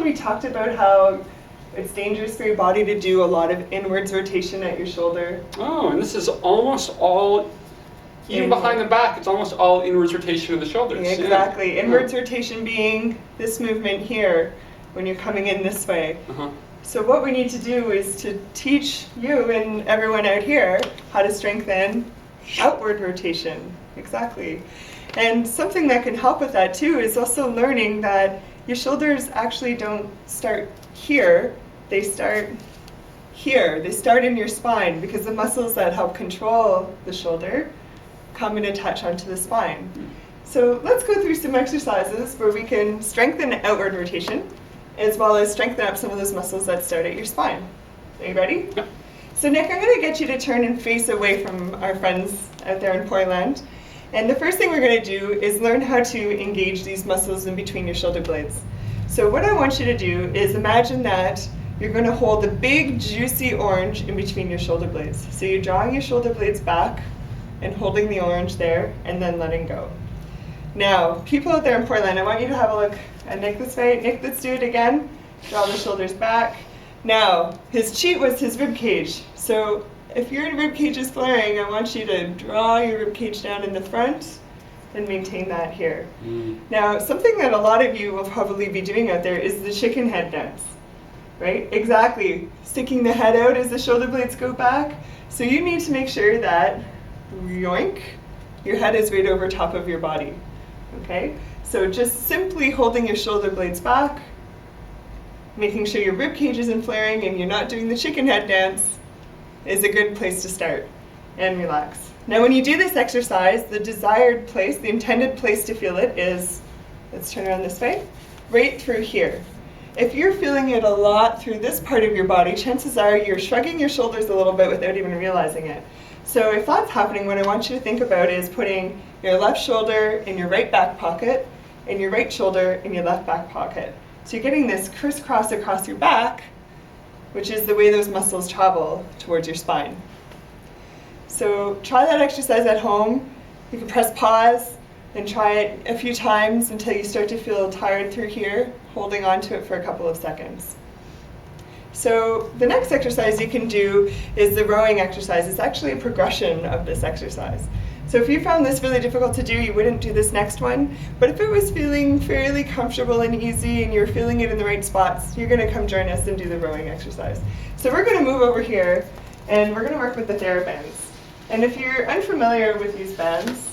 when we talked about how it's dangerous for your body to do a lot of inwards rotation at your shoulder? Oh, and this is almost all, even behind the back, it's almost all inwards rotation of the shoulders. Yeah, exactly. Yeah. Inwards rotation being this movement here when you're coming in this way. So what we need to do is to teach you and everyone out here how to strengthen outward rotation. Exactly. And something that can help with that too is also learning that your shoulders actually don't start here, they start here. They start in your spine because the muscles that help control the shoulder come and attach onto the spine. So let's go through some exercises where we can strengthen outward rotation as well as strengthen up some of those muscles that start at your spine. Are you ready? Yep. So Nick, I'm going to get you to turn and face away from our friends out there in Portland. And the first thing we're going to do is learn how to engage these muscles in between your shoulder blades. So what I want you to do is imagine that you're going to hold a big juicy orange in between your shoulder blades. So you're drawing your shoulder blades back and holding the orange there and then letting go. Now, people out there in Portland, I want you to have a look at Nick this way. Nick, let's do it again. Draw the shoulders back. Now, his cheat was his rib cage. So if your rib cage is flaring, I want you to draw your rib cage down in the front and maintain that here. Now, something that a lot of you will probably be doing out there is the chicken head dance, right? Exactly. Sticking the head out as the shoulder blades go back. So you need to make sure that, yoink, your head is right over top of your body, okay? So just simply holding your shoulder blades back, making sure your rib cage isn't flaring and you're not doing the chicken head dance is a good place to start, and relax. Now when you do this exercise, the desired place, the intended place to feel it is, let's turn around this way, right through here. If you're feeling it a lot through this part of your body, chances are you're shrugging your shoulders a little bit without even realizing it. So if that's happening, what I want you to think about is putting your left shoulder in your right back pocket and your right shoulder in your left back pocket. So you're getting this crisscross across your back, which is the way those muscles travel towards your spine. So try that exercise at home. You can press pause and try it a few times until you start to feel tired through here, holding on to it for a couple of seconds. So the next exercise you can do is the rowing exercise. It's actually a progression of this exercise. So if you found this really difficult to do, you wouldn't do this next one. But if it was feeling fairly comfortable and easy and you're feeling it in the right spots, you're going to come join us and do the rowing exercise. So we're going to move over here and we're going to work with the TheraBands. And if you're unfamiliar with these bands,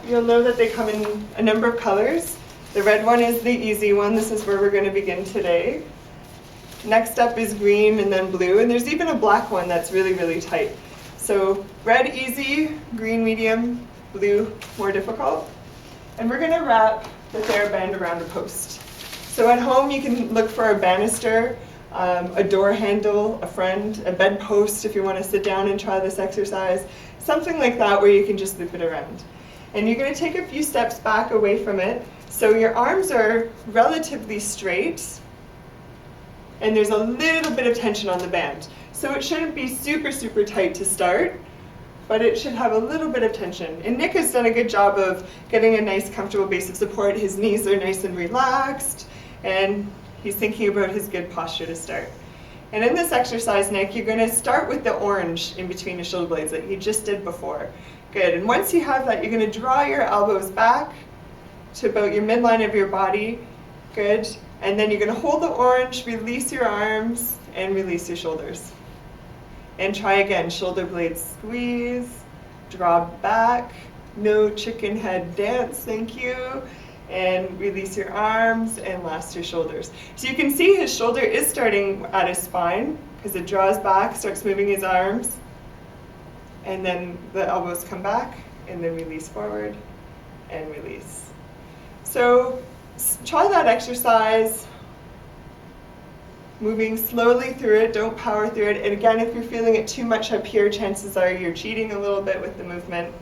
you'll know that they come in a number of colors. The red one is the easy one. This is where we're going to begin today. Next up is green and then blue, and there's even a black one that's really, really tight. So red easy, green medium, blue more difficult. And we're going to wrap the TheraBand around a post. So at home you can look for a banister, a door handle, a friend, a bedpost if you want to sit down and try this exercise, something like that where you can just loop it around. And you're going to take a few steps back away from it. So your arms are relatively straight and there's a little bit of tension on the band. So it shouldn't be super, super tight to start, but it should have a little bit of tension. And Nick has done a good job of getting a nice comfortable base of support. His knees are nice and relaxed, and he's thinking about his good posture to start. And in this exercise, Nick, you're going to start with the orange in between your shoulder blades that you just did before. Good, and once you have that, you're going to draw your elbows back to about your midline of your body. Good, and then you're going to hold the orange, release your arms, and release your shoulders. And try again, shoulder blades squeeze, draw back, no chicken head dance, thank you. And release your arms and last your shoulders. So you can see his shoulder is starting at his spine because it draws back, starts moving his arms, and then the elbows come back and then release forward and release. So try that exercise, moving slowly through it, don't power through it. And again, if you're feeling it too much up here, chances are you're cheating a little bit with the movement.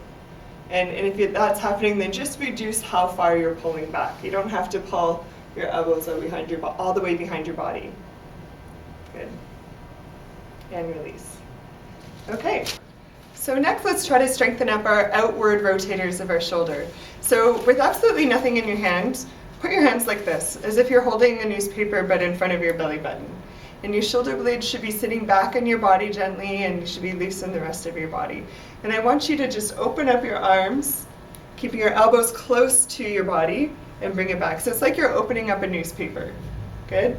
And if that's happening, then just reduce how far you're pulling back. You don't have to pull your elbows all the way behind your body. Good. And release. Okay. So next, let's try to strengthen up our outward rotators of our shoulder. So with absolutely nothing in your hand, put put your hands like this, as if you're holding a newspaper but in front of your belly button. And your shoulder blades should be sitting back on your body gently, and you should be loose in the rest of your body. And I want you to just open up your arms, keeping your elbows close to your body, and bring it back. So it's like you're opening up a newspaper. Good?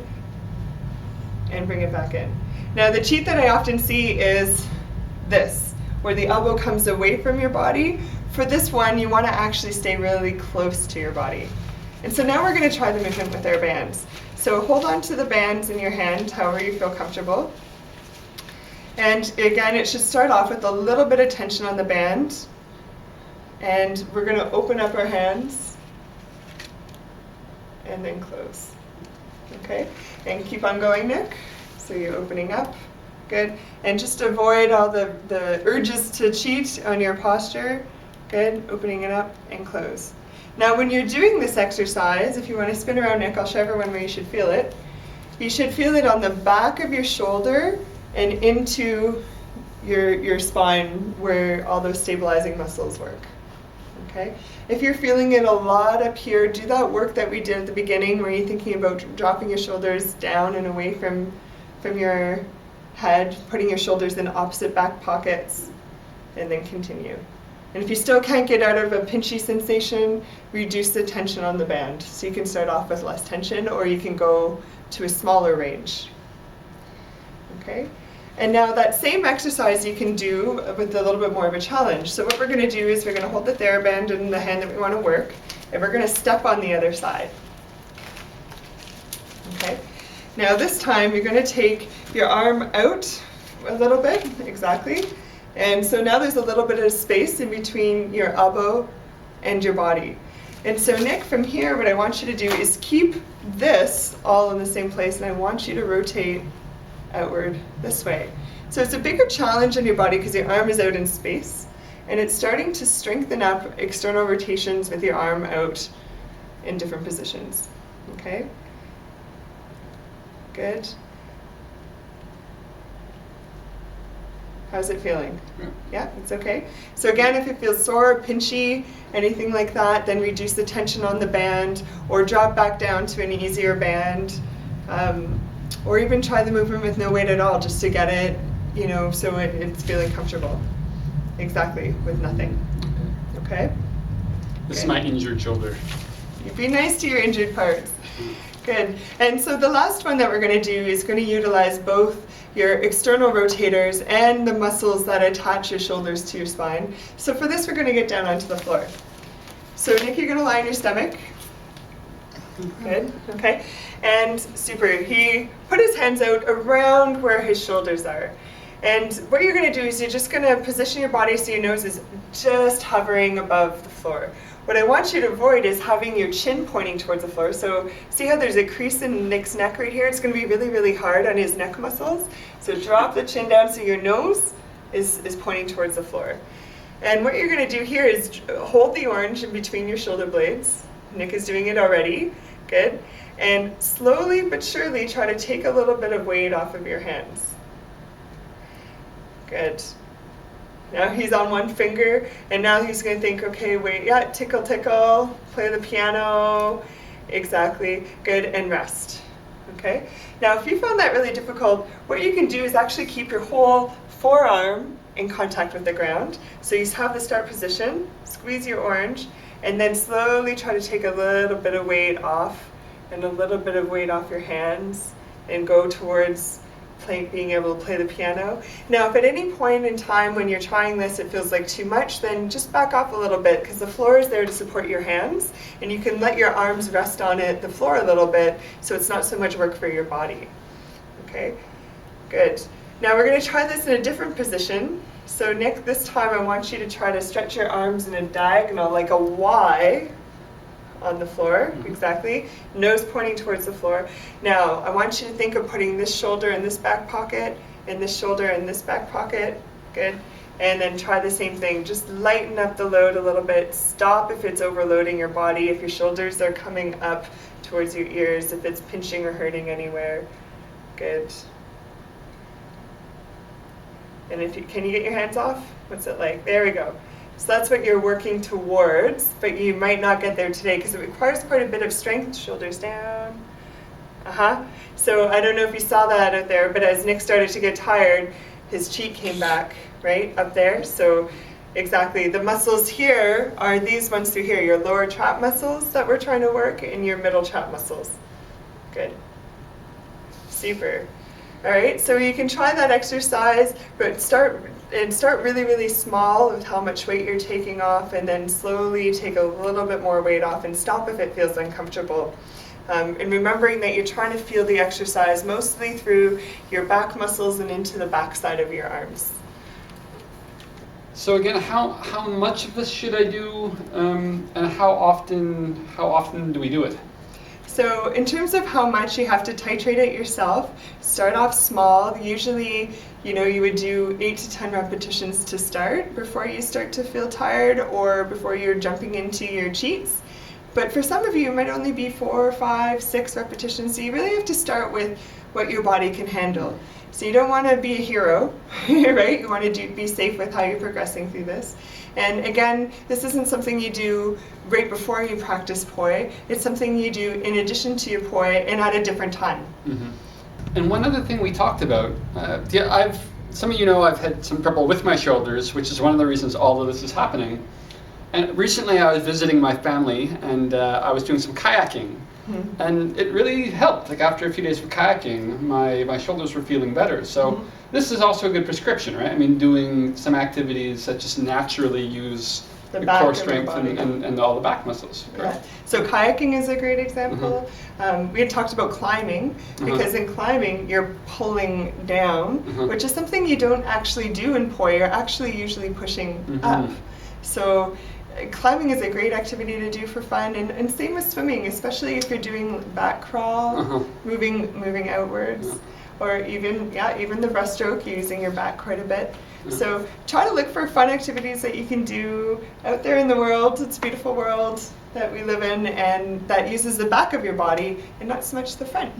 And bring it back in. Now the cheat that I often see is this, where the elbow comes away from your body. For this one, you want to actually stay really close to your body. And so now we're going to try the movement with our bands. So hold on to the bands in your hand, however you feel comfortable. And again, it should start off with a little bit of tension on the band. And we're going to open up our hands and then close. Okay? And keep on going, Nick. So you're opening up. Good. And just avoid all the urges to cheat on your posture. Good. Opening it up and close. Now when you're doing this exercise, if you want to spin around, Nick, I'll show everyone where you should feel it. You should feel it on the back of your shoulder and into your spine where all those stabilizing muscles work. Okay? If you're feeling it a lot up here, do that work that we did at the beginning where you're thinking about dropping your shoulders down and away from your head, putting your shoulders in opposite back pockets, and then continue. And if you still can't get out of a pinchy sensation, reduce the tension on the band. So you can start off with less tension, or you can go to a smaller range. Okay? And now that same exercise you can do with a little bit more of a challenge. So what we're going to do is we're going to hold the TheraBand in the hand that we want to work, and we're going to step on the other side. Okay? Now this time you're going to take your arm out a little bit, exactly. And so now there's a little bit of space in between your elbow and your body. And so Nick, from here, what I want you to do is keep this all in the same place, and I want you to rotate outward this way. So it's a bigger challenge on your body because your arm is out in space, and it's starting to strengthen up external rotations with your arm out in different positions. Okay? Good. How's it feeling? Yeah, it's okay. So again, if it feels sore, pinchy, anything like that, then reduce the tension on the band or drop back down to an easier band. Or even try the movement with no weight at all, just to get it, so it's feeling comfortable. Exactly, with nothing. Okay? This is my injured shoulder. You be nice to your injured parts. Good. And so the last one that we're going to do is going to utilize both your external rotators and the muscles that attach your shoulders to your spine. So for this, we're going to get down onto the floor. So Nick, you're going to lie on your stomach. Good. Okay. And super. He put his hands out around where his shoulders are. And what you're going to do is you're just going to position your body so your nose is just hovering above the floor. What I want you to avoid is having your chin pointing towards the floor. So see how there's a crease in Nick's neck right here? It's going to be really, really hard on his neck muscles. So drop the chin down so your nose is pointing towards the floor. And what you're going to do here is hold the orange in between your shoulder blades. Nick is doing it already. Good. And slowly but surely try to take a little bit of weight off of your hands. Good. Now he's on one finger, and now he's going to think, okay, wait, yeah, tickle, tickle, play the piano, exactly, good, and rest. Okay? Now if you found that really difficult, what you can do is actually keep your whole forearm in contact with the ground. So you have the start position, squeeze your orange, and then slowly try to take a little bit of weight off, and a little bit of weight off your hands, and go towards being able to play the piano. Now if at any point in time when you're trying this it feels like too much, then just back off a little bit, because the floor is there to support your hands, and you can let your arms rest on the floor a little bit, so it's not so much work for your body. Okay, good. Now we're going to try this in a different position. So Nick, this time I want you to try to stretch your arms in a diagonal, like a Y on the floor, exactly. Nose pointing towards the floor. Now, I want you to think of putting this shoulder in this back pocket, and this shoulder in this back pocket. Good. And then try the same thing. Just lighten up the load a little bit. Stop if it's overloading your body, if your shoulders are coming up towards your ears, if it's pinching or hurting anywhere. Good. And can you get your hands off? What's it like? There we go. So that's what you're working towards, but you might not get there today because it requires quite a bit of strength. Shoulders down. So I don't know if you saw that out there, but as Nick started to get tired, his cheek came back, right, up there. So exactly, the muscles here are these ones through here, your lower trap muscles that we're trying to work, and your middle trap muscles. Good. Super. All right, so you can try that exercise, but start really, really small with how much weight you're taking off, and then slowly take a little bit more weight off and stop if it feels uncomfortable. And remembering that you're trying to feel the exercise mostly through your back muscles and into the back side of your arms. So again, how much of this should I do, and how often do we do it? So in terms of how much, you have to titrate it yourself. Start off small. Usually, you would do 8 to 10 repetitions to start before you start to feel tired or before you're jumping into your cheats. But for some of you, it might only be 4, 5, 6 repetitions. So you really have to start with what your body can handle. So you don't want to be a hero, right? You want to be safe with how you're progressing through this. And again, this isn't something you do right before you practice poi. It's something you do in addition to your poi and at a different time. Mm-hmm. And one other thing we talked about, some of you know I've had some trouble with my shoulders, which is one of the reasons all of this is happening. And recently I was visiting my family, and I was doing some kayaking. Mm-hmm. And it really helped. Like after a few days of kayaking, my shoulders were feeling better. So this is also a good prescription, right? I mean, doing some activities that just naturally use the core strength and all the back muscles. Right? Yeah. So kayaking is a great example. We had talked about climbing, because in climbing you're pulling down, which is something you don't actually do in poi. You're actually usually pushing up. So climbing is a great activity to do for fun, and same with swimming, especially if you're doing back crawl, moving outwards, or even the breaststroke, using your back quite a bit. So try to look for fun activities that you can do out there in the world. It's a beautiful world that we live in, and that uses the back of your body and not so much the front.